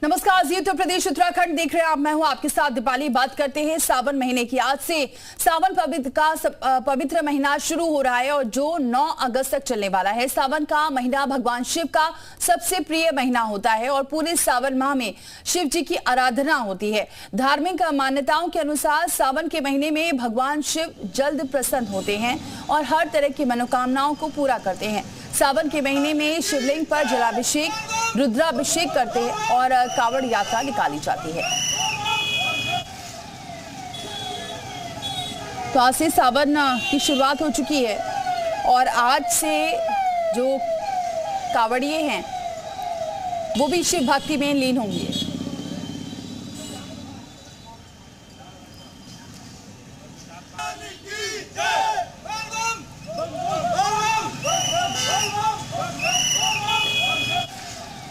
नमस्कार, जी उत्तर प्रदेश उत्तराखंड देख रहे हैं आप। मैं हूं आपके साथ दीपाली। बात करते हैं सावन महीने की। आज से सावन पवित्र महीना शुरू हो रहा है और जो 9 अगस्त तक चलने वाला है। सावन का महीना भगवान शिव का सबसे प्रिय महीना होता है और पूरे सावन माह में शिव जी की आराधना होती है। धार्मिक मान्यताओं के अनुसार सावन के महीने में भगवान शिव जल्द प्रसन्न होते हैं और हर तरह की मनोकामनाओं को पूरा करते हैं। सावन के महीने में शिवलिंग पर जलाभिषेक, रुद्राभिषेक करते हैं और कावड़ यात्रा निकाली जाती है। तो आज से सावन की शुरुआत हो चुकी है और आज से जो कावड़िए हैं वो भी शिव भक्ति में लीन होंगे।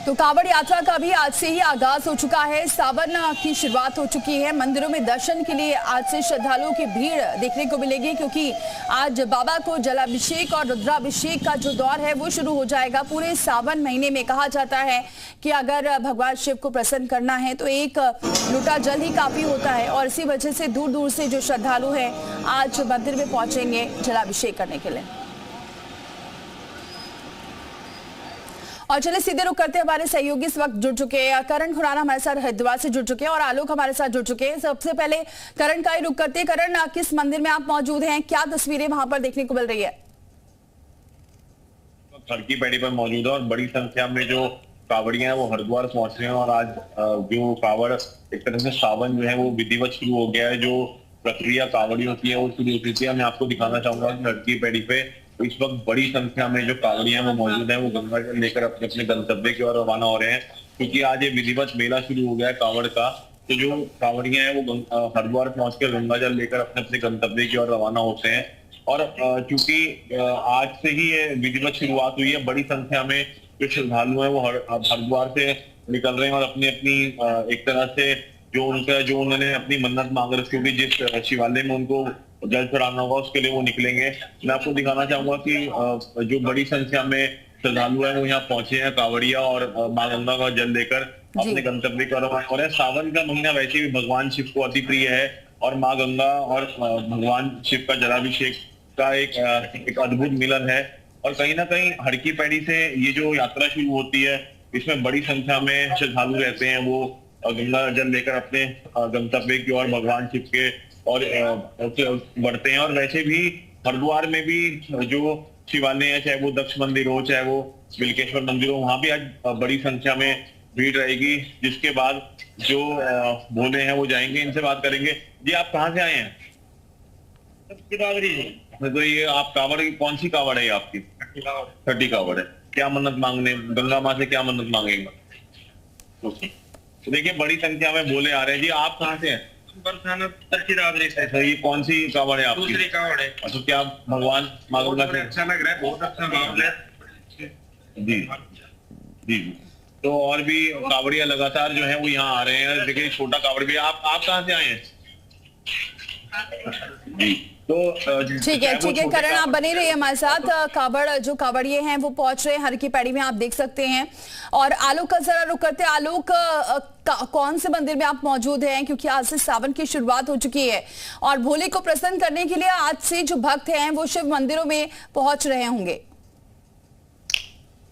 तो कावड़ यात्रा का भी आज से ही आगाज हो चुका है। सावन की शुरुआत हो चुकी है। मंदिरों में दर्शन के लिए आज से श्रद्धालुओं की भीड़ देखने को मिलेगी, क्योंकि आज बाबा को जलाभिषेक और रुद्राभिषेक का जो दौर है वो शुरू हो जाएगा। पूरे सावन महीने में कहा जाता है कि अगर भगवान शिव को प्रसन्न करना है तो एक लोटा जल ही काफी होता है और इसी वजह से दूर दूर से जो श्रद्धालु हैं आज मंदिर में पहुंचेंगे जलाभिषेक करने के लिए। और चले सीधे रुक करते हैं, हमारे सहयोगी इस वक्त जुड़ चुके हैं। करण खुराना हमारे साथ हरिद्वार से जुड़ चुके हैं और आलोक हमारे साथ जुड़ चुके हैं। सबसे पहले करण का ही रुक करते हैं। करण, किस मंदिर में आप मौजूद हैं, क्या तस्वीरें वहां पर देखने को मिल रही है? खड़की पैड़ी पर मौजूद है और बड़ी संख्या में जो कावड़ियां हैं वो हरिद्वार पहुंच रहे हैं और आज जो कावड़ एक तरह से सावन जो है वो विधिवत शुरू हो गया है। जो प्रक्रिया कावड़ी होती है वो शुरू हो चुकी है। मैं आपको दिखाना चाहूंगा कि खड़की पैड़ी पे इस वक्त बड़ी संख्या में जो कावड़ियां वो मौजूद हैं वो गंगा जल लेकर अपने अपने गंतव्य की ओर रवाना हो रहे हैं, क्योंकि आज ये विधिवत मेला शुरू हो गया है कावड़ का। तो जो कावड़ियां हैं वो हरिद्वार पहुंचकर गंगा जल लेकर अपने अपने गंतव्य की ओर रवाना होते हैं। और चूंकि आज से ही ये विधिवत शुरुआत हुई है, बड़ी संख्या में जो श्रद्धालु हैं वो हरिद्वार से निकल रहे हैं और अपनी अपनी एक तरह से जो उन्होंने अपनी मन्नत मांग रखी होगी, जिस शिवालय में उनको जल चढ़ाना होगा उसके लिए वो निकलेंगे। मैं आपको दिखाना चाहूंगा कि जो बड़ी संख्या में श्रद्धालु हैं वो यहाँ पहुंचे हैं कावड़िया और मां गंगा का जल लेकर अपने गंतव्य की ओर रवाना हो रहे हैं। सावन का महीना वैसे भी भगवान शिव को अति प्रिय है और माँ गंगा और भगवान शिव का जलाभिषेक का एक अद्भुत मिलन है। और कहीं ना कहीं हड़की पैड़ी से ये जो यात्रा शुरू होती है इसमें बड़ी संख्या में श्रद्धालु रहते हैं, वो गंगा जल लेकर अपने गंतव्य की ओर भगवान शिव के और बढ़ते हैं। और वैसे भी हरिद्वार में भी जो शिवालय है, चाहे वो दक्ष मंदिर हो चाहे वो बिल्केश्वर मंदिर हो, वहां भी आज बड़ी संख्या में भीड़ रहेगी। जिसके बाद जो भोले हैं वो जाएंगे, इनसे बात करेंगे। जी, आप कहाँ से आए हैं? तो ये आप कावड़, कौन सी कावड़ है आपकी? छठी कावड़ है। क्या मन्नत मांगने गंगा माँ से क्या मन्नत मांगेंगे? तो देखिए बड़ी संख्या में भोले आ रहे हैं। जी, आप कहाँ से हैं? सर, ये कौन सी कावड़ है आपकी? दूसरी कावड़ है। अच्छा, क्या भगवान माँ गंगा से अच्छा लग रहा है? बहुत अच्छा मामला है। जी जी। तो और भी कावड़िया लगातार जो है वो यहाँ आ रहे हैं। देखिए छोटा कावड़ भी। आप कहाँ से आए हैं? जी, तो ठीक है करण, आप बने रहिए हमारे साथ। जो कावड़िए हैं वो पहुंच रहे हैं हरकी पैड़ी में, आप देख सकते हैं। और आलोक का जरा रुक करते हैं। आलोक, कौन से मंदिर में आप मौजूद हैं, क्योंकि आज से सावन की शुरुआत हो चुकी है और भोले को प्रसन्न करने के लिए आज से जो भक्त हैं वो शिव मंदिरों में पहुंच रहे होंगे?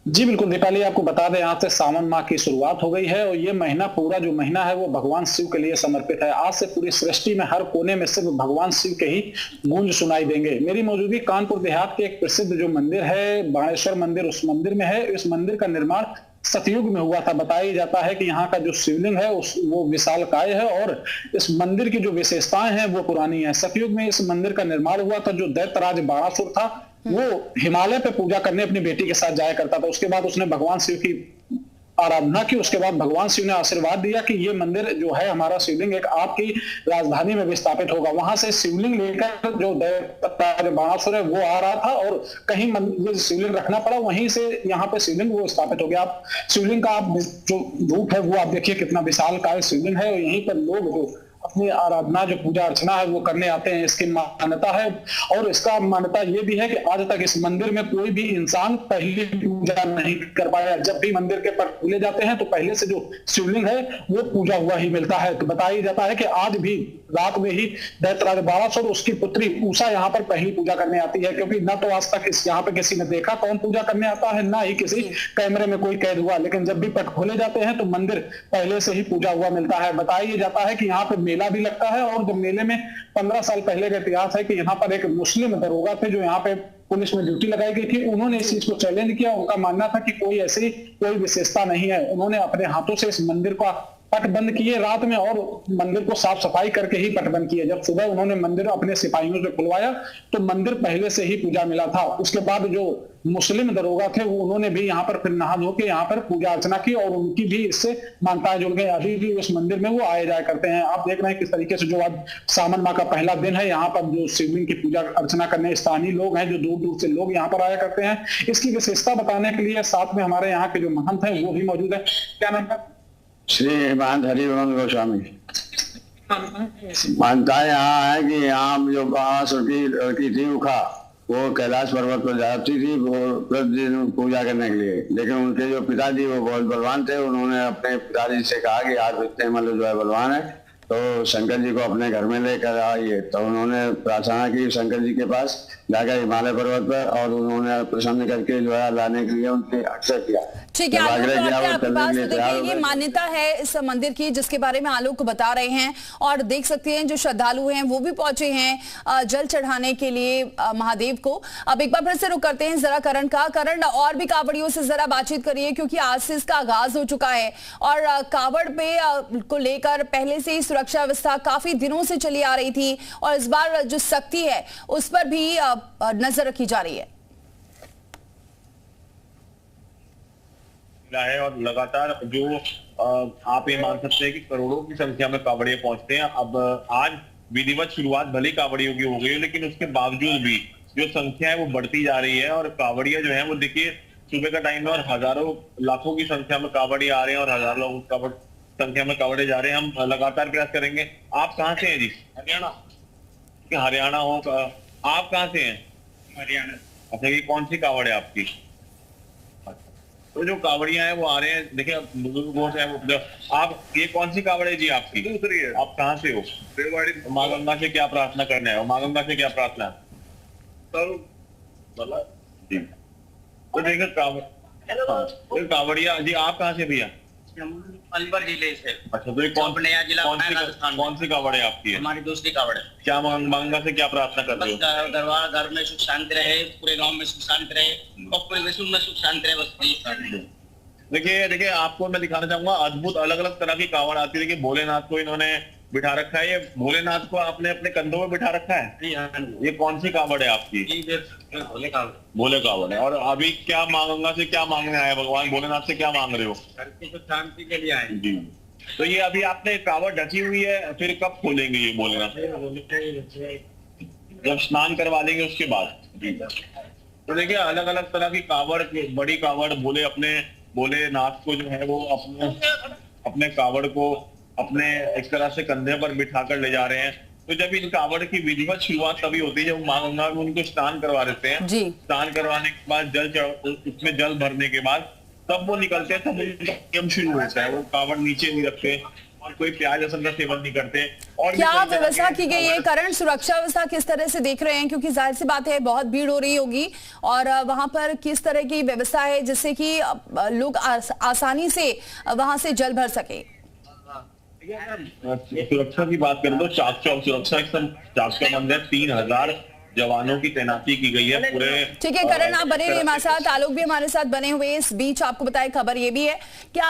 जी बिल्कुल दीपाली, आपको बता दें आज से सावन माह की शुरुआत हो गई है और ये महीना पूरा जो महीना है वो भगवान शिव के लिए समर्पित है। आज से पूरी सृष्टि में हर कोने में सिर्फ भगवान शिव के ही गूंज सुनाई देंगे। मेरी मौजूदगी कानपुर देहात के एक प्रसिद्ध जो मंदिर है बाणेश्वर मंदिर, उस मंदिर में है। इस मंदिर का निर्माण सतयुग में हुआ था। बताया जाता है कि यहाँ का जो शिवलिंग है वो विशालकाय है और इस मंदिर की जो विशेषताएं हैं वो पुरानी है। सतयुग में इस मंदिर का निर्माण हुआ था। जो दैत्यराज बाणासुर था वो हिमालय पे पूजा करने अपनी बेटी के साथ जाया करता था। उसके बाद उसने भगवान शिव की आराधना की। उसके बाद भगवान शिव ने आशीर्वाद दिया कि ये मंदिर जो है हमारा शिवलिंग एक आपकी राजधानी में विस्थापित होगा। वहां से शिवलिंग लेकर जो दैत्य बाणासुर है वो आ रहा था और कहीं शिवलिंग रखना पड़ा, वहीं से यहाँ पे शिवलिंग वो स्थापित हो गया। आप शिवलिंग का आप जो रूप है वो आप देखिए कितना विशाल का शिवलिंग है। और यहीं पर लोग जो अपनी आराधना जो पूजा अर्चना है वो करने आते हैं, इसकी मान्यता है। और इसका मान्यता ये भी है कि आज तक इस मंदिर में कोई भी इंसान पहली पूजा नहीं कर पाया। जब भी मंदिर के पट खोले जाते हैं तो पहले से जो शिवलिंग है वो पूजा हुआ ही मिलता है। तो बताया जाता है कि आज भी रात में ही दैत्यराज बारासुर और उसकी पुत्री उषा यहाँ पर पहली पूजा करने आती है, क्योंकि न तो आज तक इस यहाँ पे किसी ने देखा कौन पूजा करने आता है, ना ही किसी कैमरे में कोई कैद हुआ। लेकिन जब भी पट खोले जाते हैं तो मंदिर पहले से ही पूजा हुआ मिलता है। बताया जाता है कि यहाँ पे मेला भी लगता है, और जब मेले में 15 साल पहले का इतिहास है कि यहाँ पर एक मुस्लिम दरोगा थे जो यहाँ पे पुलिस में ड्यूटी लगाई गई थी। उन्होंने इस चीज को चैलेंज किया। उनका मानना था कि कोई ऐसी कोई विशेषता नहीं है। उन्होंने अपने हाथों से इस मंदिर का पट बंद किए रात में, और मंदिर को साफ सफाई करके ही पट बंद किए। जब सुबह उन्होंने मंदिर अपने सिपाहियों से खुलवाया तो मंदिर पहले से ही पूजा मिला था। उसके बाद जो मुस्लिम दरोगा थे वो उन्होंने भी यहाँ पर फिर नहा धो के यहाँ पर पूजा अर्चना की, और उनकी भी इससे मान्यताएं जुड़ गई। अभी भी उस मंदिर में वो आए जाया करते हैं। आप देख रहे हैं किस तरीके से जो आज सावन माह का पहला दिन है, यहाँ पर जो शिवलिंग की पूजा अर्चना करने स्थानीय लोग हैं, जो दूर दूर से लोग यहाँ पर आया करते हैं। इसकी विशेषता बताने के लिए साथ में हमारे यहाँ के जो महंत हैं वो भी मौजूद है। क्या नाम है? श्री महंत हरिवंश गोस्वामी। मान्यता यहाँ है कि यहाँ जो बारासुर की लड़की थी उखा, वो कैलाश पर्वत पर जाती थी वो प्रतिदिन पूजा करने के लिए। लेकिन उनके जो पिताजी वो बहुत बलवान थे। उन्होंने अपने पिताजी से कहा कि आप इतने मतलब जो है बलवान है तो शंकर जी को अपने घर में लेकर आइए। तो उन्होंने प्रार्थना की शंकर जी के पास जाकर हिमालय पर्वत पर, और उन्होंने प्रसन्न करके जो है लाने के लिए उनसे अक्सर किया। ठीक है, आपके पास देखिए ये मान्यता है इस मंदिर की जिसके बारे में आलोक को बता रहे हैं, और देख सकते हैं जो श्रद्धालु हैं वो भी पहुंचे हैं जल चढ़ाने के लिए महादेव को। अब एक बार फिर से रुक करते हैं जरा करण का। करण, और भी कावड़ियों से जरा बातचीत करिए, क्योंकि आज से इसका आगाज हो चुका है, और कावड़ पे को लेकर पहले से ही सुरक्षा व्यवस्था काफी दिनों से चली आ रही थी, और इस बार जो सख्ती है उस पर भी नजर रखी जा रही है। और लगातार जो आप ये मान सकते हैं कि करोड़ों की संख्या में कावड़िए पहुंचते हैं। अब आज विधिवत शुरुआत भले कावड़ियों की हो गई है, लेकिन उसके बावजूद भी जो संख्या है वो बढ़ती जा रही है। और कावड़िया जो है वो देखिए सुबह का टाइम है और हजारों लाखों की संख्या में कावड़िए आ रहे हैं, और हजारों संख्या में कावड़े जा रहे हैं। हम लगातार प्रयास करेंगे। आप कहाँ से हैं जी? हरियाणा हो। आप कहाँ से हैं? हरियाणा। अच्छा, ये कौन सी कावड़ है आपकी? तो जो कावड़ियां हैं वो आ रहे हैं। देखिए बुजुर्गों से आप, ये कौन सी कावड़ है जी आपकी? दूसरी है। आप कहाँ से हो? रेवाड़ी। माँ गंगा से क्या प्रार्थना करने है? माँ गंगा से क्या प्रार्थना है? जी। तो देखिए कावड़िया जी, आप कहाँ से भैया? अलवर जिले से। अच्छा, तो ये नया जिला कौन सी कावड़ है आपकी? हमारी दूसरी कावड़ है। क्या गंगा से क्या प्रार्थना कर रहे हो? दरबार घर में सुख शांति रहे, पूरे गांव में सुख शांति रहे, और पूरे विश्व में सुख शांति रहे, बस। देखिए आपको मैं दिखाना चाहूंगा अद्भुत अलग अलग तरह की कावड़ आती है। देखिए भोलेनाथ को इन्होंने बिठा रखा है। ये भोलेनाथ को आपने अपने कंधों में बिठा रखा है। ये कौन सी कावड़ है आपकी? भोले कावड़ है। और अभी क्या माँ गंगा से क्या मांगने आए? भगवान भोलेनाथ से क्या मांग रहे हो? शांति के लिए आए जी। तो ये अभी आपने कावड़ ढकी हुई है, फिर कब खोलेंगे ये भोलेनाथ? जब स्नान करवा लेंगे उसके बाद। तो देखिए अलग अलग तरह की कावड़, बड़ी कावड़ भोलेनाथ को जो है वो अपने कावड़ को अपने एक तरह से कंधे पर बिठाकर ले जा रहे हैं। तो जब इन कावड़ की विधिवत शुरुआत तभी होती है जब माँ गंगा में उनको स्नान करवा देते हैं। स्नान करवाने के बाद उसमें जल भरने के बाद तब वो निकलते हैं, तब उनका नियम शुरू होता है। वो कावड़ नीचे नहीं रखते और कोई प्याज लहसुन का सेवन नहीं करते। और क्या व्यवस्था की गई है करण? सुरक्षा व्यवस्था किस तरह से देख रहे हैं? क्योंकि जाहिर सी बात है बहुत भीड़ हो रही होगी, और वहां पर किस तरह की व्यवस्था है जिससे कि लोग आसानी से वहां से जल भर सके? सुरक्षा की बात करें तो चाक चौक सुरक्षा एकदम चाक चौक मंदिर 3000 जवानों की तैनाती की गई है पूरे। ठीक है करण, आप बने रहिए हमारे साथ, आलोक भी हमारे साथ बने हुए। इस बीच आपको बताएं खबर ये भी है कि